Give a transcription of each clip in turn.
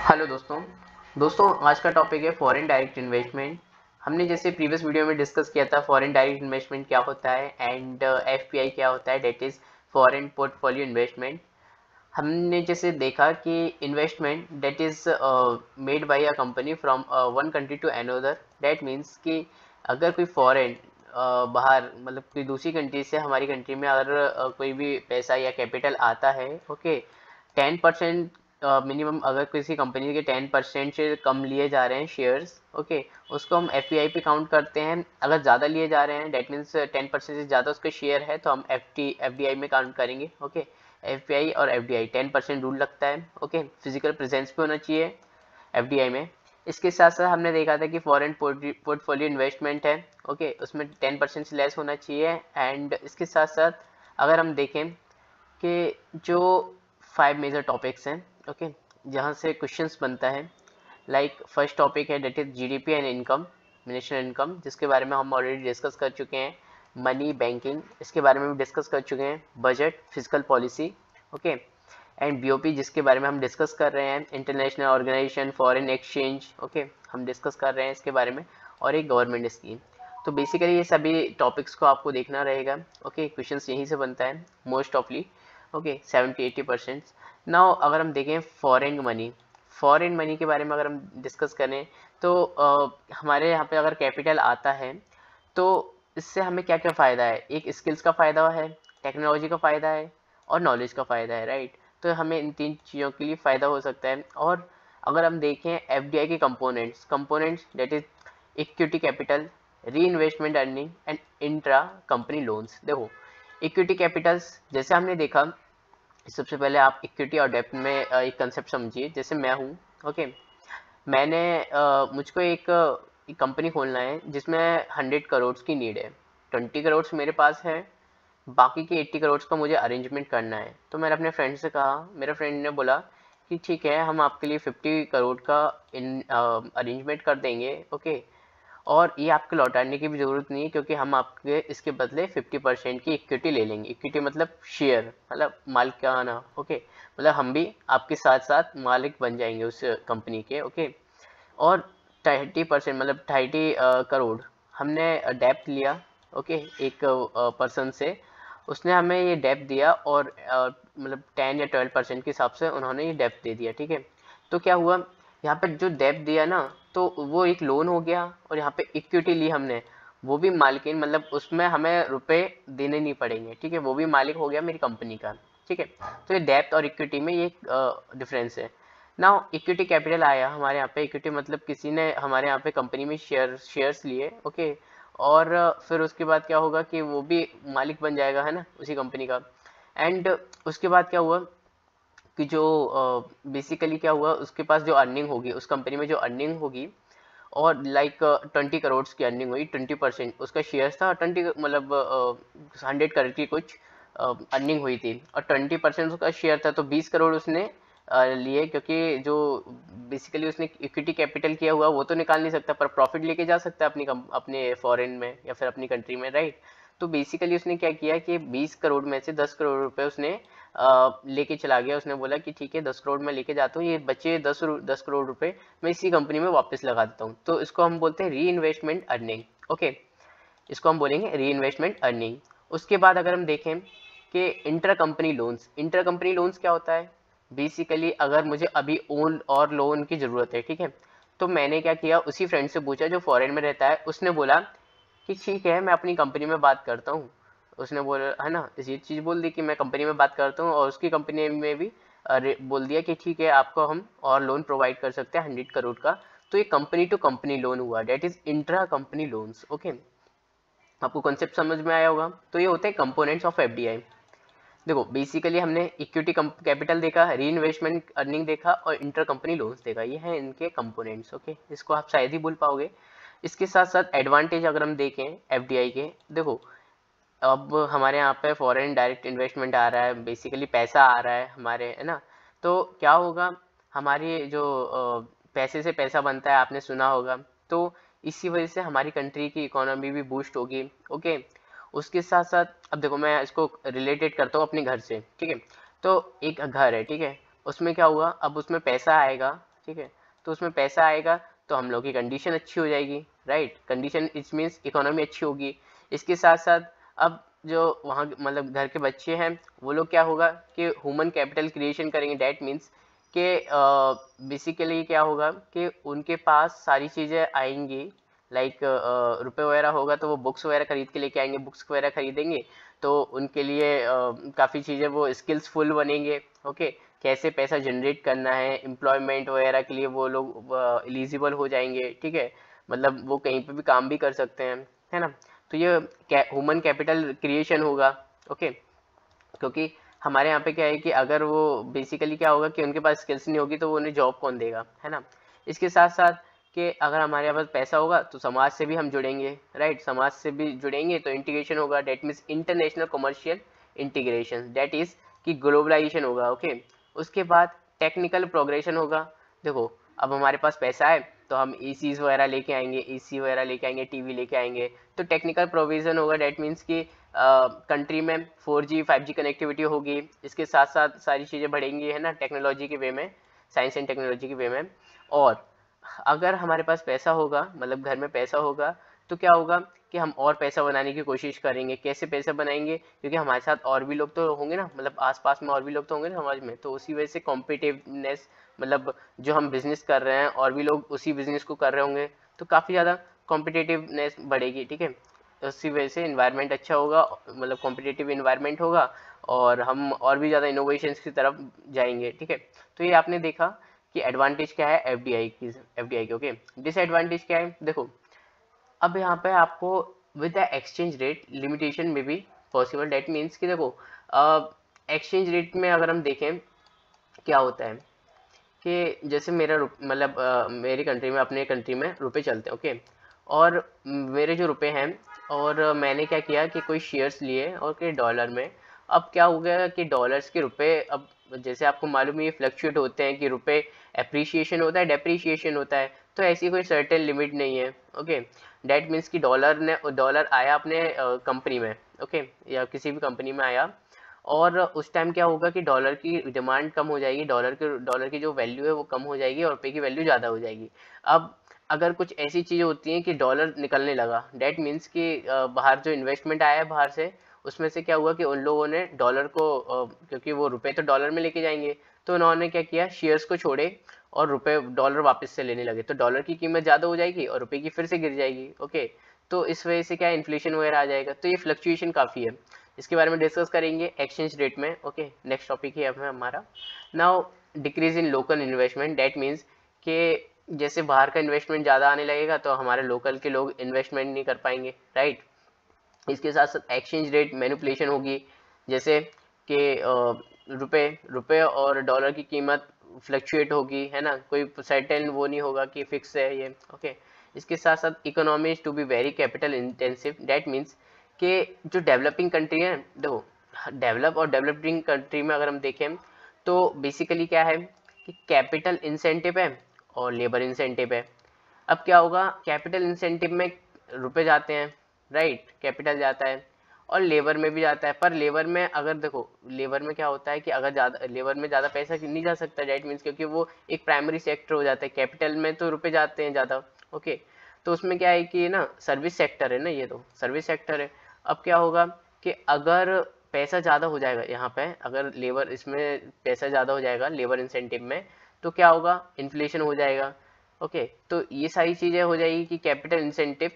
Hello दोस्तों आज का टॉपिक है फॉरेन डायरेक्ट इन्वेस्टमेंट। हमने जैसे प्रीवियस वीडियो में डिस्कस किया था फॉरेन डायरेक्ट इन्वेस्टमेंट क्या होता है एंड एफपीआई क्या होता है, that is foreign portfolio investment. हमने जैसे देखा कि investment that is made by a company from one country to another. That means कि अगर कोई फॉरेन बाहर मतलब कोई दूसरी कंट्री से हमारी कंट्री में अगर कोई भी पैसा या कैपिटल आता है, ओके, 10% मिनिमम अगर किसी कंपनी के 10% से कम लिए जा रहे हैं शेयर्स, ओके, उसको हम एफ पे काउंट करते हैं। अगर ज़्यादा लिए जा रहे हैं डेट मीन्स 10% से ज़्यादा उसके शेयर है तो हम एफ डी आई में काउंट करेंगे। ओके, एफ और एफ डी आई 10% रूल लगता है। ओके, फिजिकल प्रेजेंस भी होना चाहिए एफ डी आई में। इसके साथ साथ हमने देखा था कि फॉरेन पोर्टफोलियो इन्वेस्टमेंट है, ओके, उसमें 10% से लेस होना चाहिए। एंड इसके साथ साथ अगर हम देखें कि जो 5 मेजर टॉपिक्स हैं, ओके, जहाँ से क्वेश्चंस बनता है, लाइक फर्स्ट टॉपिक है that is GDP and income, national income, जिसके बारे में हम ऑलरेडी डिस्कस कर चुके हैं। मनी बैंकिंग, इसके बारे में भी डिस्कस कर चुके हैं। Budget, physical policy, okay, and BOP, जिसके बारे में हम डिस्कस कर रहे हैं, international organisation foreign exchange, okay, हम डिस्कस कर रहे हैं इसके बारे में, और एक गवर्नमेंट स्कीम। तो बेसिकली ये सभी टॉपिक्स को आपको देखना रहेगा। ओके, क्वेश्चंस यहीं से बनता है मोस्ट ऑफली, ओके, 70-80%। नाउ अगर हम देखें फॉरेन मनी के बारे में अगर हम डिस्कस करें तो हमारे यहाँ पे अगर कैपिटल आता है तो इससे हमें क्या क्या फ़ायदा है। एक स्किल्स का फ़ायदा है, टेक्नोलॉजी का फ़ायदा है और नॉलेज का फ़ायदा है, राइट। तो हमें इन 3 चीज़ों के लिए फ़ायदा हो सकता है। और अगर हम देखें एफडीआई के components that is equity capital, re investment earning and intra company loans. देखो, इक्विटी कैपिटल्स जैसे हमने देखा, सबसे पहले आप इक्विटी और डेप्ट में एक कंसेप्ट समझिए। जैसे मैं हूँ, ओके, मैंने मुझको एक कंपनी खोलना है जिसमें 100 करोड़ की नीड है। 20 करोड़ मेरे पास है, बाकी के 80 करोड़ का मुझे अरेंजमेंट करना है। तो मैंने अपने फ्रेंड से कहा, मेरा फ्रेंड ने बोला कि ठीक है, हम आपके लिए 50 करोड़ का इन अरेंजमेंट कर देंगे, ओके, और ये आपको लौटाने की भी ज़रूरत नहीं है क्योंकि हम आपके इसके बदले 50% की इक्विटी ले लेंगे। इक्विटी मतलब शेयर, मतलब मालिकाना, ओके, मतलब हम भी आपके साथ साथ मालिक बन जाएंगे उस कंपनी के, ओके। और 30% मतलब 30 करोड़ हमने डेप्ट लिया, ओके, एक पर्सन से, उसने हमें ये डेप्ट दिया और मतलब 10 या 12% के हिसाब से उन्होंने ये डेप्ट दे दिया, ठीक है। तो क्या हुआ, यहाँ पे जो डेप्ट दिया ना, तो वो एक लोन हो गया, और यहाँ पे इक्विटी ली हमने, वो भी मालिकिन, मतलब उसमें हमें रुपए देने नहीं पड़ेंगे, ठीक है, वो भी मालिक हो गया मेरी कंपनी का, ठीक है। तो ये डेप्थ और इक्विटी में ये डिफरेंस है। नाउ इक्विटी कैपिटल आया हमारे यहाँ पे। इक्विटी मतलब किसी ने हमारे यहाँ पे कंपनी में शेयर्स लिए, ओके, और फिर उसके बाद क्या होगा कि वो भी मालिक बन जाएगा, है ना, उसी कंपनी का। एंड उसके बाद क्या हुआ कि जो बेसिकली क्या हुआ, उसके पास जो अर्निंग होगी उस कंपनी में, जो अर्निंग होगी, और लाइक 20 करोड़ की अर्निंग हुई, 20% उसका शेयर था, 20 मतलब 100 करोड़ की कुछ अर्निंग हुई थी, और 20% उसका शेयर था, तो 20 करोड़ उसने लिए, क्योंकि जो बेसिकली उसने इक्विटी कैपिटल किया हुआ वो तो निकाल नहीं सकता, पर प्रॉफिट लेके जा सकता है अपने फॉरेन में या फिर अपनी कंट्री में, राइट। तो बेसिकली उसने क्या किया कि 20 करोड़ में से 10 करोड़ रुपए उसने लेके चला गया। उसने बोला कि ठीक है, 10 करोड़ मैं लेके जाता हूँ, ये बचे 10 करोड़ रुपए मैं इसी कंपनी में वापस लगा देता हूँ। तो इसको हम बोलते हैं री इन्वेस्टमेंट अर्निंग, ओके, इसको हम बोलेंगे री इन्वेस्टमेंट अर्निंग। उसके बाद अगर हम देखें कि इंटर कंपनी लोन्स क्या होता है, बेसिकली अगर मुझे अभी ओन और लोन की ज़रूरत है, ठीक है, तो मैंने क्या किया, उसी फ्रेंड से पूछा जो फॉरेन में रहता है, उसने बोला कि ठीक है, मैं अपनी कंपनी में बात करता हूँ। उसने बोला, है ना, ये चीज़ बोल दी कि मैं कंपनी में बात करता हूँ, और उसकी कंपनी में भी बोल दिया कि ठीक है, आपको हम और लोन प्रोवाइड कर सकते हैं 100 करोड़ का। तो ये कंपनी टू कंपनी लोन हुआ, that is intra company loans, okay. आपको कॉन्सेप्ट समझ में आया होगा। तो ये होते हैं कंपोनेंट्स ऑफ एफडीआई। देखो, बेसिकली हमने इक्विटी कैपिटल देखा, री इन्वेस्टमेंट अर्निंग देखा, और इंटर कंपनी लोन्स देखा, ये हैं इनके कंपोनेंट्स, ओके। इसको आप शायद ही भूल पाओगे। इसके साथ साथ एडवांटेज अगर हम देखें एफडीआई के, देखो, अब हमारे यहाँ पे फॉरेन डायरेक्ट इन्वेस्टमेंट आ रहा है, बेसिकली पैसा आ रहा है हमारे, है ना। तो क्या होगा, हमारी जो पैसे से पैसा बनता है, आपने सुना होगा, तो इसी वजह से हमारी कंट्री की इकोनॉमी भी बूस्ट होगी, ओके। उसके साथ साथ अब देखो, मैं इसको रिलेटेड करता हूँ अपने घर से, ठीक है। तो एक घर है, ठीक है, उसमें क्या हुआ, अब उसमें पैसा आएगा, ठीक है। तो उसमें पैसा आएगा तो हम लोग की कंडीशन अच्छी हो जाएगी, right. Condition it means economy अच्छी होगी। इसके साथ साथ अब जो वहाँ मतलब घर के बच्चे हैं वो लोग क्या होगा कि ह्यूमन कैपिटल क्रिएशन करेंगे। डैट मीन्स कि बेसिकली क्या होगा कि उनके पास सारी चीज़ें आएंगी, लाइक रुपए वगैरह होगा तो वो बुक्स वगैरह खरीद के लेके आएंगे, बुक्स वगैरह खरीदेंगे तो उनके लिए काफ़ी चीज़ें वो स्किल्सफुल बनेंगे। ओके, कैसे पैसा जनरेट करना है, एम्प्लॉयमेंट वगैरह के लिए वो लोग एलिजिबल हो जाएंगे, ठीक है। मतलब वो कहीं पे भी काम भी कर सकते हैं, है ना। तो ये ह्यूमन कैपिटल क्रिएशन होगा। ओके, क्योंकि हमारे यहाँ पे क्या है कि अगर वो बेसिकली क्या होगा कि उनके पास स्किल्स नहीं होगी तो वो उन्हें जॉब कौन देगा, है ना। इसके साथ साथ कि अगर हमारे पास पैसा होगा तो समाज से भी हम जुड़ेंगे, राइट। समाज से भी जुड़ेंगे तो इंटीग्रेशन होगा, that means international commercial integration, that is कि ग्लोबलाइजेशन होगा। ओके, उसके बाद टेक्निकल प्रोग्रेशन होगा। देखो अब हमारे पास पैसा है तो हम एसीज वगैरह लेके आएंगे, एसी वगैरह लेके आएंगे, टीवी लेके आएंगे, तो टेक्निकल प्रोविजन होगा। डेट मीन्स कि कंट्री में 4G 5G कनेक्टिविटी होगी। इसके साथ साथ सारी चीज़ें बढ़ेंगी, है ना, टेक्नोलॉजी के वे में, साइंस एंड टेक्नोलॉजी के वे में। और अगर हमारे पास पैसा होगा, मतलब घर में पैसा होगा, तो क्या होगा कि हम और पैसा बनाने की कोशिश करेंगे। कैसे पैसा बनाएंगे, क्योंकि हमारे साथ और भी लोग तो होंगे ना, मतलब आसपास में और भी लोग तो होंगे ना समाज में, तो उसी वजह से कॉम्पिटिटिवनेस, मतलब जो हम बिजनेस कर रहे हैं और भी लोग उसी बिजनेस को कर रहे होंगे तो काफ़ी ज़्यादा कॉम्पिटिटिवनेस बढ़ेगी, ठीक है। उसी वजह से इन्वायरमेंट अच्छा होगा, मतलब कॉम्पिटिटिव इन्वायरमेंट होगा और हम और भी ज़्यादा इनोवेशंस की तरफ जाएंगे, ठीक है। तो ये आपने देखा कि एडवांटेज क्या है एफडीआई की। ओके, डिसएडवांटेज क्या है, देखो अब यहाँ पे आपको with the exchange rate limitation में भी पॉसिबल। डेट मीन्स कि देखो एक्सचेंज रेट में अगर हम देखें क्या होता है कि जैसे मेरा मतलब मेरी कंट्री में, अपने कंट्री में रुपए चलते हैं, ओके, और मेरे जो रुपए हैं, और मैंने क्या किया कि कोई शेयर्स लिए और के डॉलर में। अब क्या हो गया कि डॉलर्स के रुपए, अब जैसे आपको मालूम है ये फ्लक्चुएट होते हैं कि रुपए एप्रिसिएशन होता है, डेप्रिसिएशन होता है, तो ऐसी कोई सर्टेन लिमिट नहीं है। ओके, डेट मीन्स कि डॉलर आया अपने कंपनी में, ओके, या किसी भी कंपनी में आया, और उस टाइम क्या होगा कि डॉलर की डिमांड कम हो जाएगी, डॉलर की जो वैल्यू है वो कम हो जाएगी और रुपये की वैल्यू ज़्यादा हो जाएगी। अब अगर कुछ ऐसी चीज़ें होती हैं कि डॉलर निकलने लगा, डेट मीन्स कि बाहर जो इन्वेस्टमेंट आया है बाहर से, उसमें से क्या हुआ कि उन लोगों ने डॉलर को क्योंकि वो रुपए तो डॉलर में लेके जाएंगे, तो उन्होंने क्या किया, शेयर्स को छोड़े और रुपए डॉलर वापस से लेने लगे, तो डॉलर की कीमत ज़्यादा हो जाएगी और रुपये की फिर से गिर जाएगी। ओके, तो इस वजह से क्या इन्फ्लेशन वगैरह आ जाएगा, तो ये फ्लक्चुएशन काफ़ी है। इसके बारे में डिस्कस करेंगे एक्सचेंज रेट में। ओके, नेक्स्ट टॉपिक है हमारा now decrease in local investment. Date means कि जैसे बाहर का इन्वेस्टमेंट ज़्यादा आने लगेगा तो हमारे लोकल के लोग इन्वेस्टमेंट नहीं कर पाएंगे, राइट। इसके साथ साथ एक्सचेंज रेट मैनिपुलेशन होगी, जैसे कि रुपए और डॉलर की कीमत फ्लक्चुएट होगी, है ना, कोई सर्टेन वो नहीं होगा कि फिक्स है ये। ओके, इसके साथ साथ economies to be very capital intensive. That means कि जो डेवलपिंग कंट्री है, देखो डेवलप और डेवलपिंग कंट्री में अगर हम देखें तो बेसिकली क्या है कि कैपिटल इंसेंटिव है और लेबर इंसेंटिव है। अब क्या होगा, कैपिटल इंसेंटिव में रुपए जाते हैं, राइट, कैपिटल जाता है, और लेबर में भी जाता है। पर लेबर में अगर देखो, लेबर में क्या होता है कि अगर ज़्यादा लेबर में ज़्यादा पैसा नहीं जा सकता, डेट मीन्स क्योंकि वो एक प्राइमरी सेक्टर हो जाता है। कैपिटल में तो रुपए जाते हैं ज़्यादा। ओके, तो उसमें क्या है कि ना सर्विस सेक्टर है ना, ये तो सर्विस सेक्टर है। अब क्या होगा कि अगर पैसा ज़्यादा हो जाएगा यहाँ पे, अगर लेबर इसमें पैसा ज़्यादा हो जाएगा लेबर इंसेंटिव में, तो क्या होगा, इन्फ्लेशन हो जाएगा। ओके, तो ये सारी चीज़ें हो जाएगी कि कैपिटल इंसेंटिव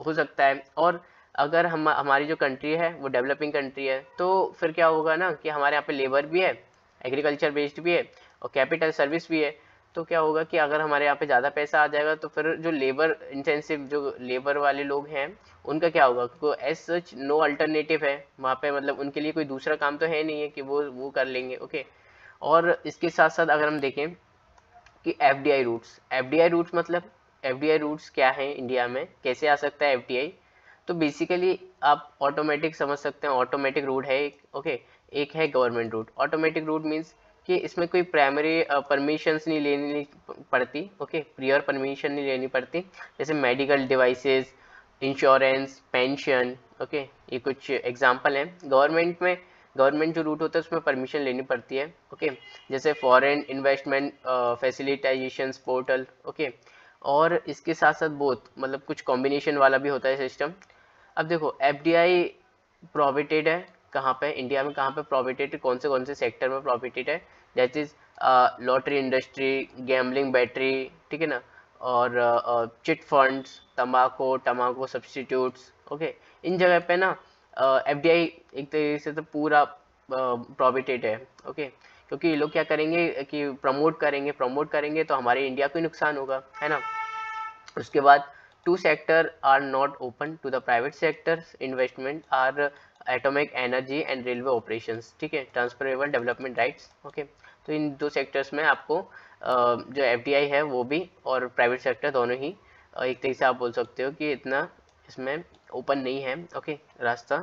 हो सकता है। और अगर हमारी जो कंट्री है वो डेवलपिंग कंट्री है तो फिर क्या होगा ना कि हमारे यहाँ पे लेबर भी है, एग्रीकल्चर बेस्ड भी है और कैपिटल सर्विस भी है। तो क्या होगा कि अगर हमारे यहाँ पे ज़्यादा पैसा आ जाएगा तो फिर जो लेबर इंटेंसिव जो लेबर वाले लोग हैं उनका क्या होगा, क्योंकि एज सच नो अल्टरनेटिव है वहाँ पे, मतलब उनके लिए कोई दूसरा काम तो है नहीं है कि वो कर लेंगे। ओके, और इसके साथ साथ अगर हम देखें कि एफडीआई रूट्स मतलब एफडीआई रूट्स क्या है इंडिया में, कैसे आ सकता है एफडीआई। तो बेसिकली आप ऑटोमेटिक समझ सकते हैं, ऑटोमेटिक रूट है एक। ओके, एक है government route. Automatic route means कि इसमें कोई प्राइमरी परमिशंस नहीं लेनी पड़ती। ओके, प्रियर परमिशन नहीं लेनी पड़ती, जैसे medical devices, insurance, pension. Okay, ये कुछ एग्जांपल हैं। गवर्नमेंट में गवर्नमेंट जो रूट होता है उसमें परमिशन लेनी पड़ती है, ओके, जैसे फॉरेन इन्वेस्टमेंट फैसिलिटाइजेशन पोर्टल, ओके। और इसके साथ साथ बहुत मतलब कुछ कॉम्बिनेशन वाला भी होता है सिस्टम। अब देखो एफडीआई प्रोहिबिटेड है कहाँ पे, इंडिया में कहाँ पे प्रोहिबिटेड है, कौन से सेक्टर में प्रोहिबिटेड है, that is lottery industry, gambling, battery, ठीक है ना, और चिट फंड्स, टमाको सब्सटीट्यूट्स, ओके। इन जगह पे ना एफडीआई एक तरीके से तो पूरा प्रोहिबिटेड है, ओके। क्योंकि ये लोग क्या करेंगे कि प्रमोट करेंगे तो हमारे इंडिया को ही नुकसान होगा, है ना। उसके बाद two sector are not open to the private sectors investment are atomic energy and railway operations, ठीक है, ट्रांसफरेबल डेवलपमेंट राइट्स, ओके। तो इन दो सेक्टर्स में आपको जो एफडीआई है वो भी और प्राइवेट सेक्टर दोनों ही एक तरीके से आप बोल सकते हो कि इतना इसमें ओपन नहीं है, ओके, रास्ता।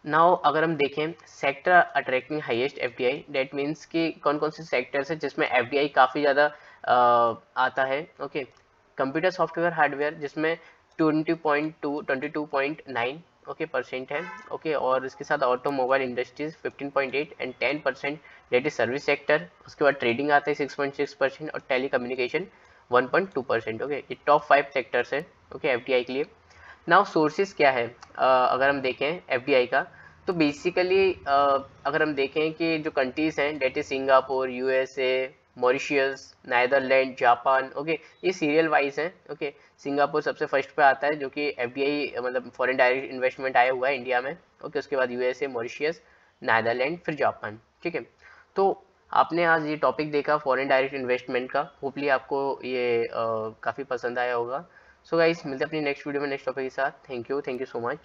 नाउ अगर हम देखें sector attracting highest FDI, date means कि कौन कौन से सेक्टर्स है जिसमें एफडीआई काफ़ी ज़्यादा आता है, ओके। कंप्यूटर सॉफ्टवेयर हार्डवेयर जिसमें 22.9 ओके परसेंट है, ओके। और इसके साथ automobile industries 15.8 and 10% that is service sector. उसके बाद ट्रेडिंग आता है 6.6% और टेली कम्युनिकेशन 1.2%, ओके। ये टॉप 5 सेक्टर्स है, ओके, एफडीआई के लिए। नाउ सोर्सेज क्या है अगर हम देखें एफडीआई का, तो बेसिकली अगर हम देखें कि जो कंट्रीज हैं that is Singapore, USA, Mauritius, Netherland, Japan, okay, ये सीरियल वाइज हैं, ओके। सिंगापुर सबसे फर्स्ट पे आता है जो कि एफडीआई मतलब फॉरेन डायरेक्ट इन्वेस्टमेंट आया हुआ है इंडिया में, ओके। उसके बाद यूएसए, मॉरिशियस, नाइदरलैंड, फिर जापान, ठीक है। तो आपने आज ये टॉपिक देखा फॉरेन डायरेक्ट इन्वेस्टमेंट का, होपली आपको ये काफ़ी पसंद आया होगा। सो गाइस मिलते हैं अपनी नेक्स्ट वीडियो में नेक्स्ट टॉपिक के साथ। Thank you so much.